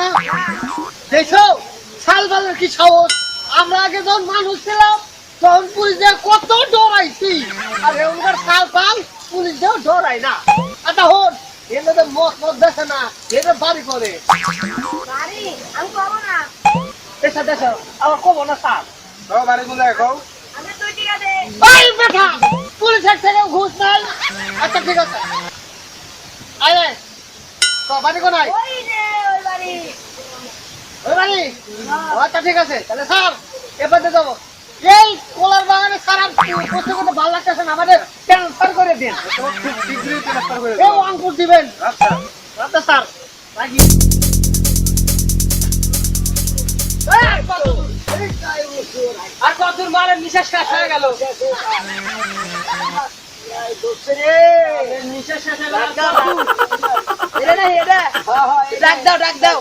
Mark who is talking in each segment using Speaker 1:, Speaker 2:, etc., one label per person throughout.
Speaker 1: কথা দেখছো সালবালের কি সাহস আমরা আগে যখন মানুষ ছিলাম তখন পুলিশদের কত ডরাইছি আর এখনকার সালবাল পুলিশদেরও ডরায় না আচ্ছা হন এদের মত মত দেখে না এদের বাড়ি করে
Speaker 2: বাড়ি আমি কব না
Speaker 1: দেখো দেখো আমার কব না স্যার
Speaker 3: তোর বাড়ি কোন জায়গায় কও
Speaker 2: আমি তুই ঠিক আছে
Speaker 1: এই বেটা পুলিশের থেকে ঘুষ নাই আচ্ছা ঠিক আছে আরে তো বাড়ি কোনায়
Speaker 2: ওই যে ওই বাড়ি
Speaker 1: ওই বাড়ি আচ্ছা ঠিক আছে তাহলে স্যার এবার দিয়ে দেবো এই কোলার বাগানে সারা প্রশ্ন করতে ভালো লাগতেছে না আমাদের ট্রান্সফার করে দিন
Speaker 3: তোমার খুব শীঘ্রই ট্রান্সফার করে
Speaker 1: এই
Speaker 3: দেব
Speaker 1: অঙ্কুর দিবেন
Speaker 3: আচ্ছা
Speaker 1: আচ্ছা স্যার রাখি আর কতদূর মারের নিঃশ্বাস শেষ হয়ে গেল নিঃশ্বাস শেষ হয়ে গেল
Speaker 2: এটা না এটা ডাক দাও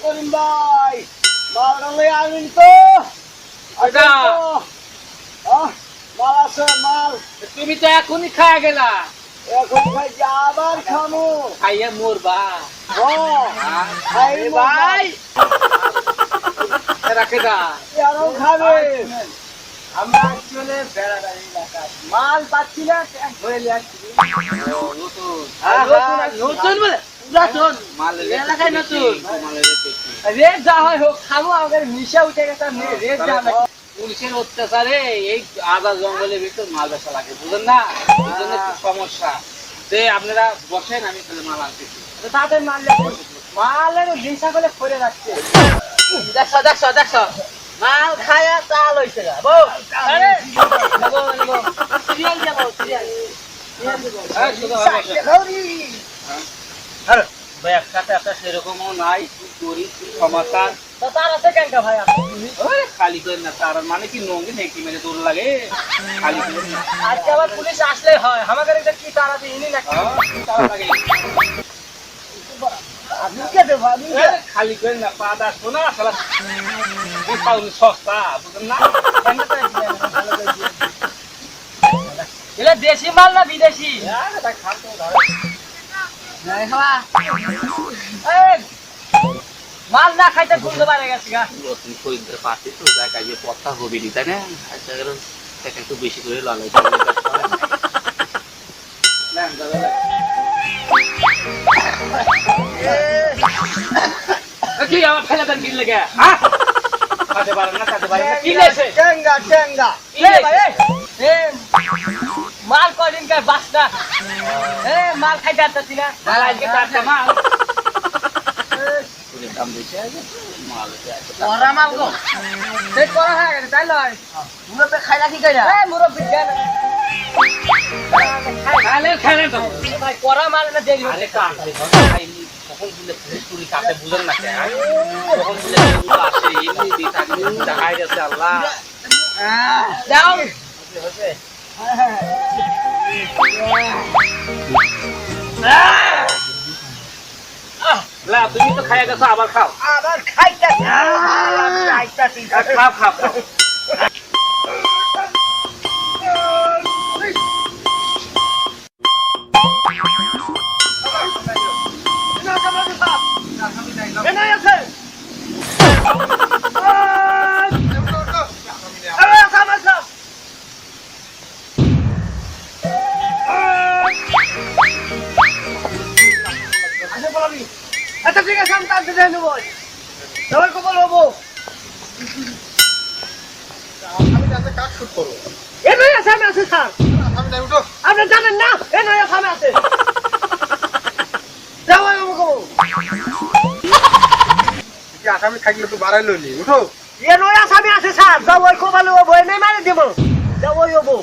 Speaker 1: করিম ভাই মারালে আমিন তো
Speaker 4: আচ্ছা
Speaker 1: মাল আছে মাল
Speaker 4: তুমি তো এখনই খায়া গেলা
Speaker 1: এখন ভাই আবার খামো
Speaker 4: খাইয়া মরবা
Speaker 1: ভাই
Speaker 4: ভাই রাখে দা
Speaker 1: আরো খাবে
Speaker 3: আমরা অ্যাকচুয়ালি বেড়াদারি এলাকা
Speaker 1: মাল পাচ্ছি না ধরে নিয়ে আসছি
Speaker 4: নতুন বলে
Speaker 1: নতুন
Speaker 4: এলাকায় নতুন
Speaker 1: রেট যা হয় হোক খাবো আমাদের মিশা উঠে গেছে রেট যা হয়
Speaker 4: পুলিশের অত্যাচারে এই আদা জঙ্গলের ভিতর মাল বেচা লাগে বুঝলেন না এই জন্য একটু সমস্যা যে আপনারা বসেন আমি তাহলে মাল আনতেছি
Speaker 1: তাদের মাল মালের দিশা করে করে রাখছে
Speaker 4: দেখছো দেখছো দেখছো
Speaker 1: মাল খায়া চাল হইছে গা বউ আরে
Speaker 4: নেবো নেবো
Speaker 1: সিরিয়াল যাবো সিরিয়াল
Speaker 4: ভাই একসাথে একটা সেরকমও নাই কি করি কি সমাচার
Speaker 1: তো তার আছে কেনকা ভাই
Speaker 4: ওরে খালি করে না তার মানে কি নঙ্গি নেকি মেরে দৌড় লাগে খালি করে না
Speaker 1: আজকে আবার পুলিশ আসলে হয় আমাদের এটা কি তারা দিইনি না
Speaker 4: তার লাগে
Speaker 1: আজকে দেবো আমি
Speaker 4: এ, খালি করে না পা দাস না শালা এই পাউনি সস্তা বুঝলেন না
Speaker 1: এটা দেশি মাল না বিদেশি মাল না খাইতে ঘুরতে পারে গেছি গা
Speaker 4: নতুন খরিদ্দার পাচ্ছি তো যাক আজকে কথা হবে নি তাই না আচ্ছা গেল টাকা একটু বেশি করে লাগাই কি আমার ফেলে দেন কিনলে গে হ্যাঁ কাটে পারেন না কাটে পারেন না কিনেছে
Speaker 1: টেঙ্গা টেঙ্গা মাল কদিন কে বাসটা মাল খাইতে আসতেছি না
Speaker 4: মাল আজকে টাটকা মাল দাম বেশি আছে মাল
Speaker 1: ওরা মাল গো সেট করা হয়ে গেছে তাই লয় মুরব্বি খাইলা কি কইরা মুরব্বি কেন
Speaker 4: খাইলে খাইলে তো
Speaker 1: ভাই করা মাল না দেরি
Speaker 4: আরে
Speaker 1: হচ্ছে
Speaker 4: কাটে খাইনি কখন বলে পুরি কাটে বুঝেন না কেন কখন বলে আসে এমনি দিয়ে থাকে দেখাই গেছে আল্লাহ
Speaker 1: যাও
Speaker 4: লা তুমি তো খাইয়া গেছো আবার খাও
Speaker 1: আবার খাইতাছি খাইতাছি
Speaker 4: খাও খাও খাও
Speaker 1: আচ্ছা ঠিক আছে আমি তার দিতে নেবো সবাই কবল হবো
Speaker 3: আমি যাতে কাজ শুট করব
Speaker 1: এ নয় আসামে আছে স্যার
Speaker 3: আমি নাই উঠো
Speaker 1: আপনি জানেন না এ নয় আসামে আছে যাও আমি কবো
Speaker 3: কি আসামি থাকলে তো বাড়াই লইলি উঠো
Speaker 1: এ নয় আসামে আছে স্যার যাও ওই কবল হবো এ নেই মারে দেব যাও ওই হবো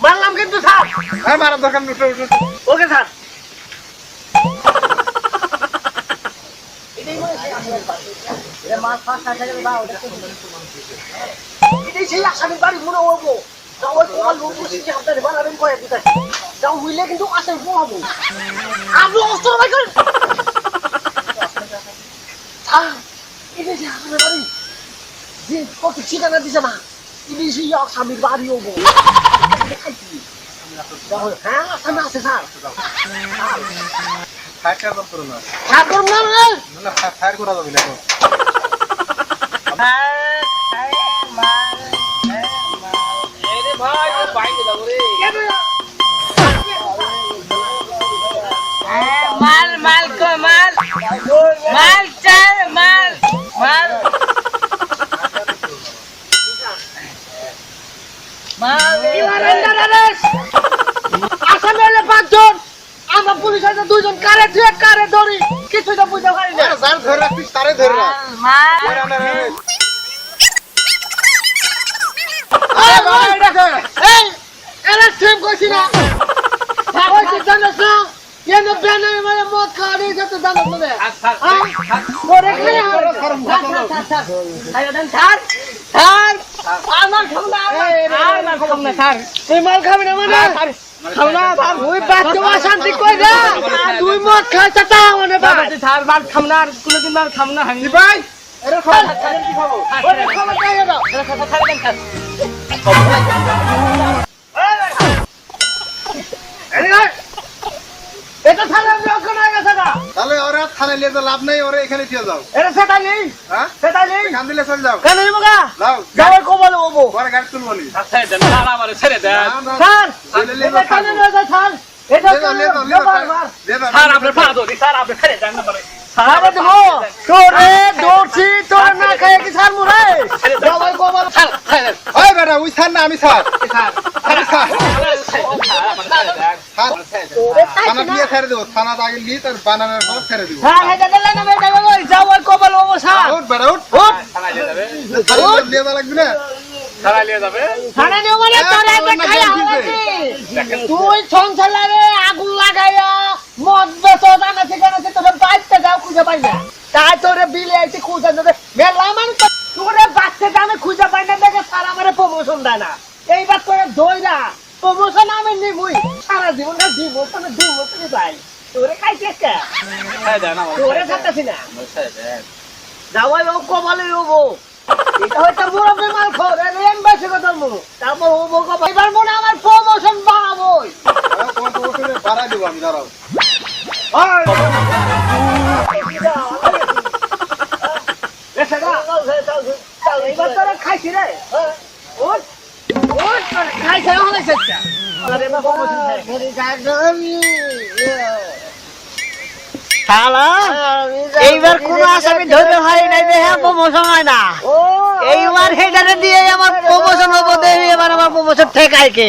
Speaker 1: মারলাম কিন্তু স্যার
Speaker 3: হ্যাঁ মারার দরকার নেই, উঠো উঠো
Speaker 1: ওকে স্যার এটাই সেই আসামির বাড়ি মনে হবো যাও ওই কবল হবো সিটি আপনাদের বানাবেন কয়ে দিতে যাও হইলে কিন্তু আসামি হবো আপনি অস্ত্র ভাই করেন এটাই সেই আসামির বাড়ি যে কত ঠিকানা দিছে না এটাই সেই আসামির বাড়ি হবো হ্যাঁ আসামি আছে স্যার
Speaker 3: ফায়ার কাজ করো না
Speaker 1: ঠাকুর না
Speaker 3: না ফায়ার করা যাবে না এখন।
Speaker 4: এই রে ভাই ও বাইকে যাবো রে
Speaker 2: মাল মাল কো মাল মাল চাই মাল মাল
Speaker 1: আসামি হলে 5 জন আমরা পুলিশ আছে 2 জন কারে ধরে কারে ধরি কিছুই তো বুঝতে পারি না
Speaker 3: আরে যার ধরে রাখিস তারে ধরে রাখ
Speaker 2: মাল
Speaker 3: ধরে আনে রে।
Speaker 1: আরে ভাই দেখো এই এরা সেম কইছি না কইছি জানাস না এনে বেনে মানে মদ খাওয়া দিয়ে যেতে জানাস না
Speaker 4: আর স্যার
Speaker 1: করে কি আমার খামনা আমার খামনা স্যার তুই মাল খাবি না মানে খামনা ওই বাচ্চা শান্তি কই যা তুই মদ খাইছ তা মানে বাবা স্যার মাল খামনা আর কোনদিন মাল খামনা হাঙ্গি ভাই এরা খাওয়া কি খাবো ওরে খাওয়া খাই দাও এরা খাওয়া খাই দেন এটা থানা লোক না গেছে না
Speaker 3: তাহলে ওরা থানায় নিয়ে তো লাভ নাই ওরা এখানে দিয়ে যাও
Speaker 1: এটা সেটা নেই
Speaker 3: হ্যাঁ
Speaker 1: সেটা নেই
Speaker 3: কান দিলে চলে যাও
Speaker 1: কেন নিব গা
Speaker 3: যাও
Speaker 1: যাওয়ার কবল ওবো
Speaker 3: পরে গাড়ি তুলবো নি
Speaker 4: ছেড়ে দেন না আমারে ছেড়ে দেন
Speaker 1: স্যার
Speaker 3: ছেলে নিয়ে
Speaker 1: এটা কেন নিয়ে যায় স্যার এটা তো
Speaker 4: স্যার আপনি পা ধরি স্যার আপনি ছেড়ে দেন না পারে
Speaker 1: স্যার দেবো তোরে দৌড়ছি তোর না খায় কি স্যার মুরে যাওয়ার কবল
Speaker 4: স্যার ছেড়ে দেন
Speaker 3: ওই বেটা ওই স্যার না আমি স্যার
Speaker 4: স্যার
Speaker 3: আমি স্যার
Speaker 1: তোরে
Speaker 3: থানা দিয়ে ছেড়ে দেবো থানা আগে নিয়ে তার বানানোর পর ছেড়ে দেবো
Speaker 1: স্যার এটা দিলে না বেটা ওই যাওয়ার কবল ওবো স্যার
Speaker 3: উঠ বেটা উঠ
Speaker 1: উঠ
Speaker 4: থানায় নিয়ে যাবে
Speaker 3: থানায় নিয়ে যাওয়া লাগবে না
Speaker 4: থানায় নিয়ে যাবে
Speaker 1: থানা নিও মানে তোরে একটা খায়া হলাছি তুই সংসারে আগুন লাগাইয়া মদ বেচো দানা ঠিকানা তোরে বাইতে যাও খুঁজে পাই না তাই তোরে বিলে আইছি খুঁজে না মেলা মানুষ তোরে বাচ্চা দামে খুঁজে পাই না দেখে স্যার আমারে প্রমোশন দেয় না এইবার তোরে দইরা প্রমোশন আমি নিবই সারা জীবনটা দিব তোরে দিব তুমি যাই তোরে খাইছিস কে
Speaker 4: ছেড়ে দেন আমারে
Speaker 1: তোরে খাইতেছি না
Speaker 4: ছেড়ে দেন
Speaker 1: যাওয়াই ও কমালে ওবো এটা হয়তো মুরব্বী মাল খোর রেন বেশি কথা মু তারপর ওবো কো এবার মনে আমার প্রমোশন বাড়াবোই
Speaker 3: তোমার তো ওখানে বাড়াই দেবো আমি দাঁড়াও
Speaker 1: এইবার তোরা খাইছি রে ওঠ ওঠ খাইছে হলেছে আরে বাবা
Speaker 5: এইবার কোন আসামি ধরতে হয় নাই দেখে প্রমোশন হয় না এইবার সেটারে দিয়ে আমার প্রমোশন হবো দেখি এবার আমার প্রমোশন ঠেকায় কে